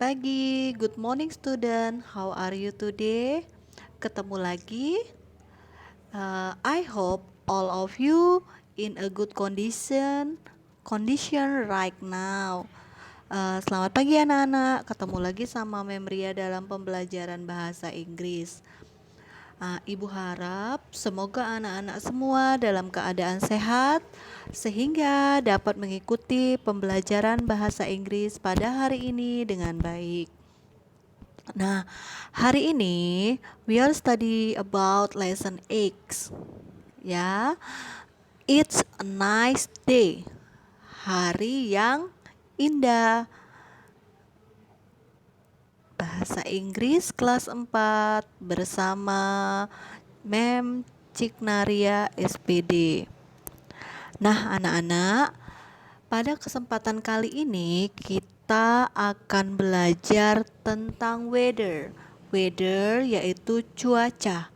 pagi, good morning student. How are you today? Ketemu lagi. I hope all of you in a good condition right now. Selamat pagi anak-anak. Ketemu lagi sama Memria dalam pembelajaran bahasa Inggris. Ibu harap semoga anak-anak semua dalam keadaan sehat sehingga dapat mengikuti pembelajaran bahasa Inggris pada hari ini dengan baik. Nah, hari ini we are study about lesson 8. Ya. It's a nice day. Hari yang indah. Bahasa Inggris kelas 4 bersama Mem Ciknaria SPD. Nah, anak-anak, pada kesempatan kali ini kita akan belajar tentang weather. Weather yaitu cuaca.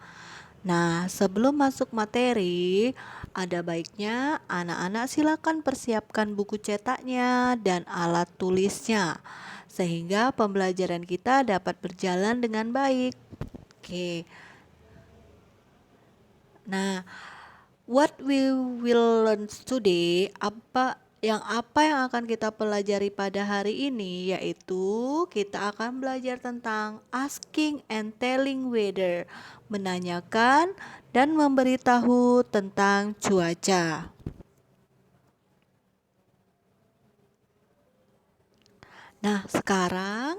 Nah, sebelum masuk materi, ada baiknya anak-anak silakan persiapkan buku cetaknya dan alat tulisnya sehingga pembelajaran kita dapat berjalan dengan baik. Oke. Nah, what we will learn today, apa yang akan kita pelajari pada hari ini, yaitu kita akan belajar tentang asking and telling weather, menanyakan dan memberitahu tentang cuaca. Nah, sekarang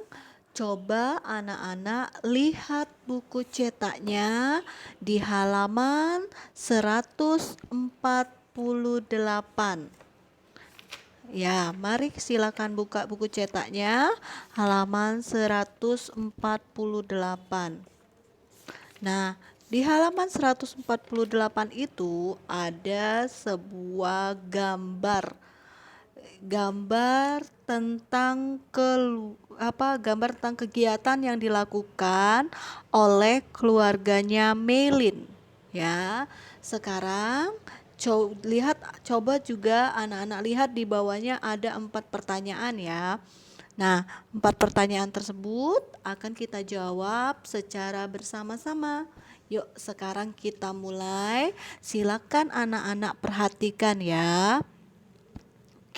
coba anak-anak lihat buku cetaknya di halaman 148. Ya, mari silakan buka buku cetaknya halaman 148. Nah, di halaman 148 itu ada sebuah gambar tentang gambar tentang kegiatan yang dilakukan oleh keluarganya Melin. Ya, sekarang coba juga anak-anak lihat di bawahnya ada 4 pertanyaan ya. Nah, 4 pertanyaan tersebut akan kita jawab secara bersama-sama. Yuk, sekarang kita mulai. Silakan anak-anak perhatikan ya.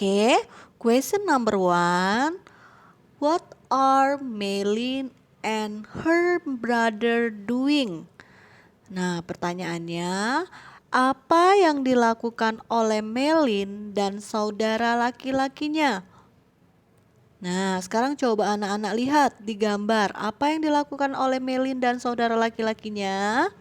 Oke, question number 1. What are Melin and her brother doing? Nah, pertanyaannya, apa yang dilakukan oleh Melin dan saudara laki-lakinya? Nah, sekarang coba anak-anak lihat di gambar. Apa yang dilakukan oleh Melin dan saudara laki-lakinya?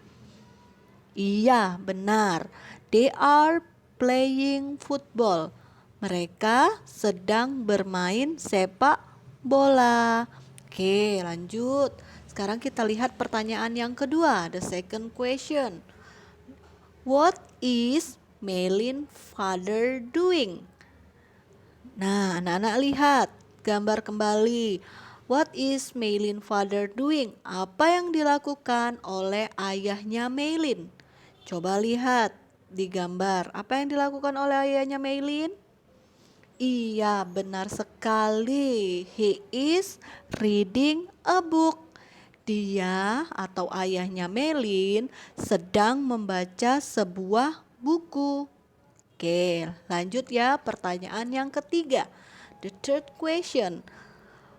Iya, benar. They are playing football. Mereka sedang bermain sepak bola. Oke, lanjut. Sekarang kita lihat pertanyaan yang kedua, the second question. What is Melin father doing? Nah, anak-anak lihat gambar kembali. What is Melin father doing? Apa yang dilakukan oleh ayahnya Melin? Coba lihat di gambar. Apa yang dilakukan oleh ayahnya Melin? Iya, benar sekali. He is reading a book. Dia atau ayahnya Melin sedang membaca sebuah buku. Oke, lanjut ya, pertanyaan yang ketiga. The third question.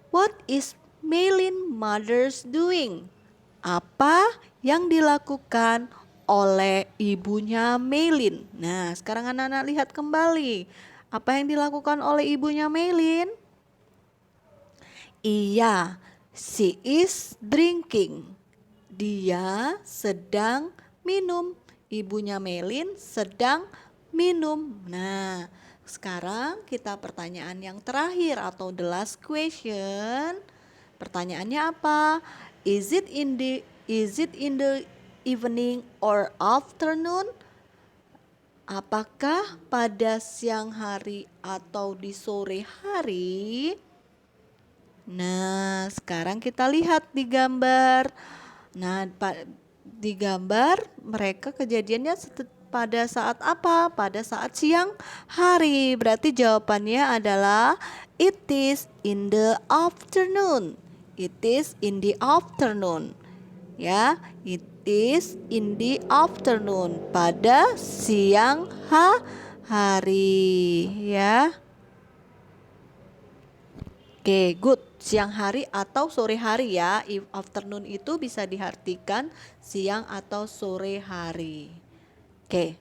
What is Melin mother's doing? Apa yang dilakukan oleh ibunya Melin? Nah, sekarang anak-anak lihat kembali. Apa yang dilakukan oleh ibunya Melin? Iya, she is drinking. Dia sedang minum. Ibunya Melin sedang minum. Nah, sekarang kita pertanyaan yang terakhir atau the last question. Pertanyaannya apa? Is it in the evening or afternoon? Apakah pada siang hari atau di sore hari? Nah, sekarang kita lihat di gambar. Nah, di gambar mereka kejadiannya pada saat apa? Pada saat siang hari. Berarti jawabannya adalah It is in the afternoon. It is in the afternoon. Ya, it is in the afternoon. Pada siang hari. Ya. Oke, good. Siang hari atau sore hari ya. If afternoon itu bisa diartikan siang atau sore hari. Oke.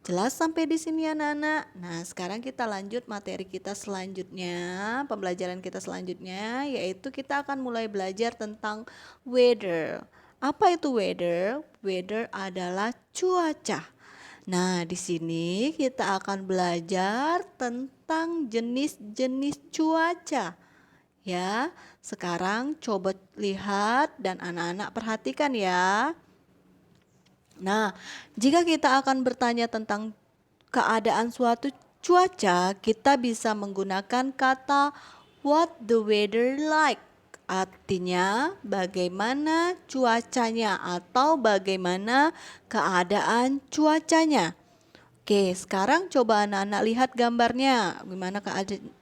Jelas sampai di sini anak-anak. Nah, sekarang kita lanjut materi kita selanjutnya, pembelajaran kita selanjutnya, yaitu kita akan mulai belajar tentang weather. Apa itu weather? Weather adalah cuaca. Nah, di sini kita akan belajar tentang jenis-jenis cuaca. Ya, sekarang coba lihat dan anak-anak perhatikan ya. Nah, jika kita akan bertanya tentang keadaan suatu cuaca, kita bisa menggunakan kata what the weather like. Artinya bagaimana cuacanya atau bagaimana keadaan cuacanya. Oke, sekarang coba anak-anak lihat gambarnya. Gimana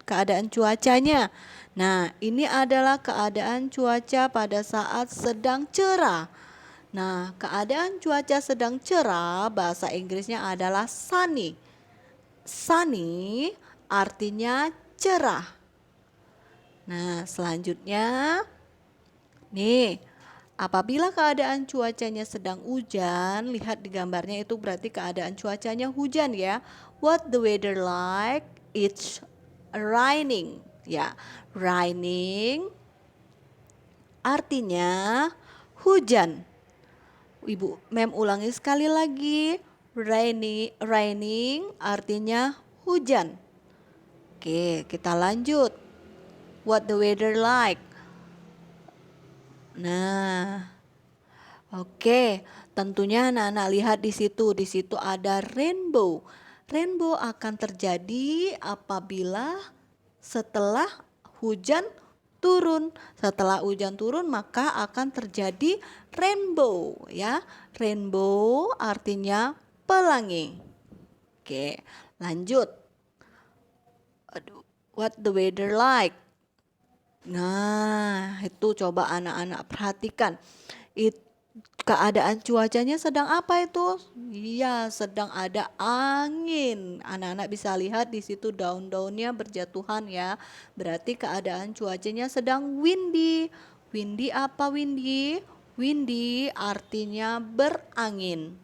keadaan cuacanya? Nah, ini adalah keadaan cuaca pada saat sedang cerah. Nah, keadaan cuaca sedang cerah, bahasa Inggrisnya adalah sunny. Sunny artinya cerah. Nah, selanjutnya, nih, apabila keadaan cuacanya sedang hujan, lihat di gambarnya itu berarti keadaan cuacanya hujan ya. What the weather like? It's raining. Ya, raining artinya hujan. Ibu Mem ulangi sekali lagi. Raining artinya hujan. Oke, kita lanjut. What the weather like? Nah, oke, tentunya anak-anak lihat di situ. Di situ ada rainbow. Rainbow akan terjadi apabila setelah hujan turun. Setelah hujan turun maka akan terjadi rainbow ya. Rainbow artinya pelangi. Oke, lanjut. Aduh, what the weather like? Nah, itu coba anak-anak perhatikan. Keadaan cuacanya sedang apa itu? Iya, sedang ada angin. Anak-anak bisa lihat di situ daun-daunnya berjatuhan ya. Berarti keadaan cuacanya sedang windy. Windy apa windy? Windy artinya berangin.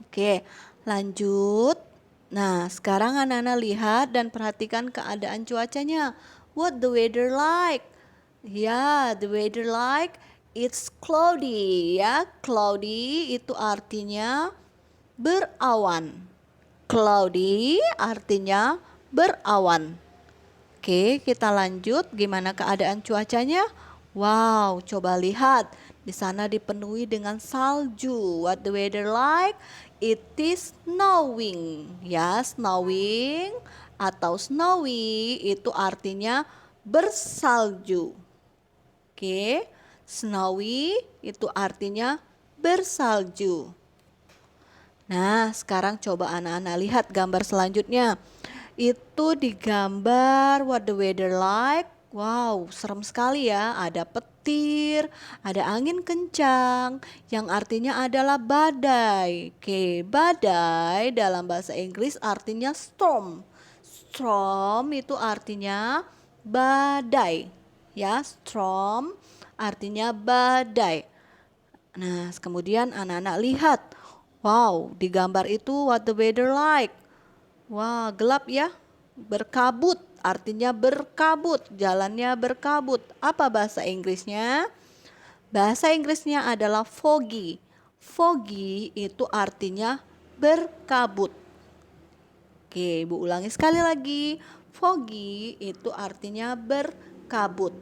Oke, lanjut. Nah, sekarang anak-anak lihat dan perhatikan keadaan cuacanya. What the weather like? Ya, the weather like it's cloudy ya. Cloudy itu artinya berawan. Cloudy artinya berawan. Oke, kita lanjut. Gimana keadaan cuacanya? Wow, coba lihat. Di sana dipenuhi dengan salju. What the weather like? It is snowing. Ya, snowing atau snowy itu artinya bersalju. Oke, snowy itu artinya bersalju. Nah, sekarang coba anak-anak lihat gambar selanjutnya. Itu digambar what the weather like. Wow, serem sekali ya. Ada petir, ada angin kencang yang artinya adalah badai. Oke, badai dalam bahasa Inggris artinya storm. Storm itu artinya badai. Ya, storm artinya badai. Nah, kemudian anak-anak lihat. Wow, di gambar itu what the weather like. Wah, gelap ya. Berkabut, artinya berkabut. Jalannya berkabut. Apa bahasa Inggrisnya? Bahasa Inggrisnya adalah foggy. Foggy itu artinya berkabut. Oke, Ibu ulangi sekali lagi. Foggy itu artinya berkabut.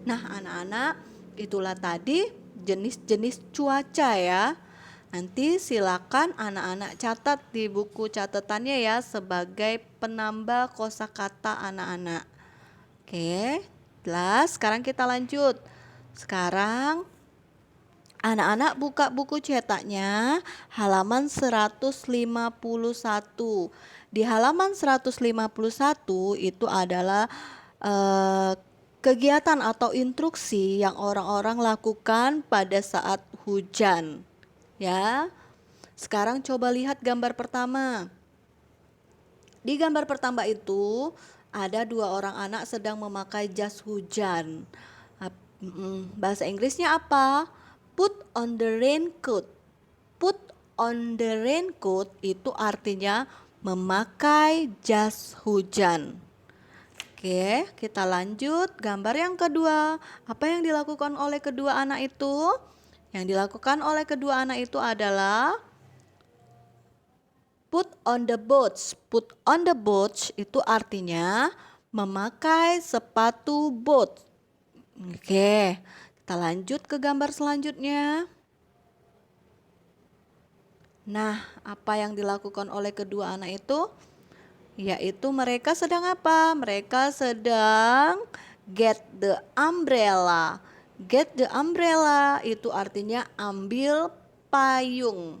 Nah, anak-anak, itulah tadi jenis-jenis cuaca ya. Nanti silakan anak-anak catat di buku catatannya ya sebagai penambah kosakata anak-anak. Oke, jelas. Sekarang kita lanjut. Sekarang anak-anak buka buku cetaknya halaman 151. Di halaman 151 itu adalah kegiatan atau instruksi yang orang-orang lakukan pada saat hujan. Ya. Sekarang coba lihat gambar pertama. Di gambar pertama itu ada 2 orang anak sedang memakai jas hujan. Bahasa Inggrisnya apa? Put on the raincoat. Put on the raincoat itu artinya memakai jas hujan. Oke, kita lanjut. Gambar yang kedua. Apa yang dilakukan oleh kedua anak itu? Yang dilakukan oleh kedua anak itu adalah put on the boots. Put on the boots itu artinya memakai sepatu boot. Oke, kita lanjut ke gambar selanjutnya. Nah, apa yang dilakukan oleh kedua anak itu? Yaitu mereka sedang apa? Mereka sedang get the umbrella. Get the umbrella itu artinya ambil payung.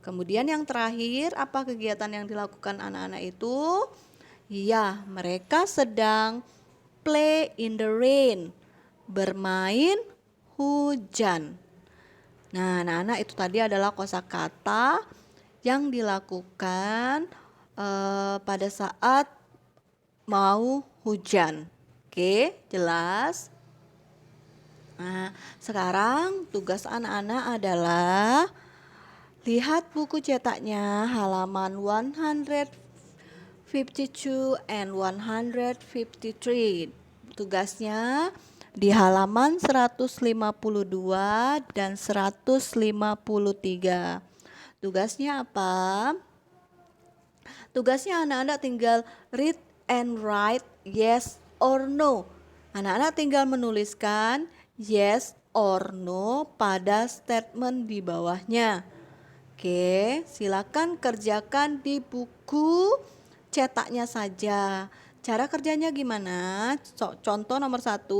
Kemudian yang terakhir, apa kegiatan yang dilakukan anak-anak itu? Ya, mereka sedang play in the rain, bermain hujan. Nah, anak-anak itu tadi adalah kosakata yang dilakukan pada saat mau hujan. Oke, jelas? Nah, sekarang tugas anak-anak adalah lihat buku cetaknya halaman 152 and 153. Tugasnya di halaman 152 dan 153. Tugasnya apa? Tugasnya anak-anak tinggal read and write yes or no. Anak-anak tinggal menuliskan yes or no pada statement di bawahnya. Oke, silakan kerjakan di buku cetaknya saja. Cara kerjanya gimana? Contoh nomor 1,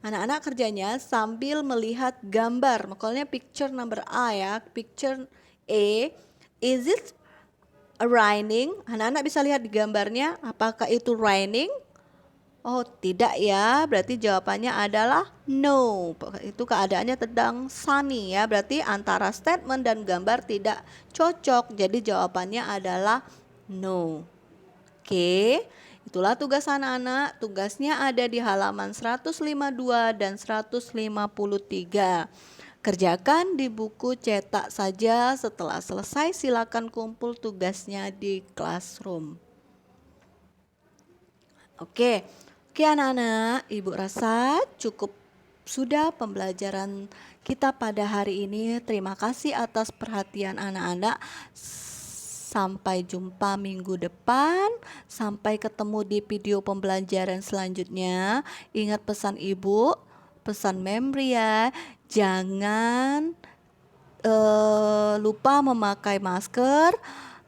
anak-anak kerjanya sambil melihat gambar. Makanya picture number A ya, picture A. Is it raining? Anak-anak bisa lihat di gambarnya, apakah itu raining? Oh tidak ya, berarti jawabannya adalah no. Itu keadaannya sedang sunny ya, berarti antara statement dan gambar tidak cocok. Jadi jawabannya adalah no. Oke, itulah tugas anak-anak. Tugasnya ada di halaman 152 dan 153. Kerjakan di buku cetak saja. Setelah selesai silakan kumpul tugasnya di classroom. Oke anak-anak, Ibu rasa cukup sudah pembelajaran kita pada hari ini. Terima kasih atas perhatian anak-anak. Sampai jumpa minggu depan. Sampai ketemu di video pembelajaran selanjutnya. Ingat pesan Ibu, pesan Memri ya. Jangan lupa memakai masker.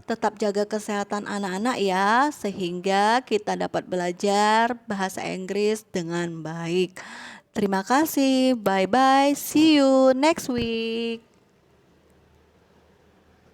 Tetap jaga kesehatan anak-anak ya, sehingga kita dapat belajar bahasa Inggris dengan baik. Terima kasih, bye-bye, see you next week.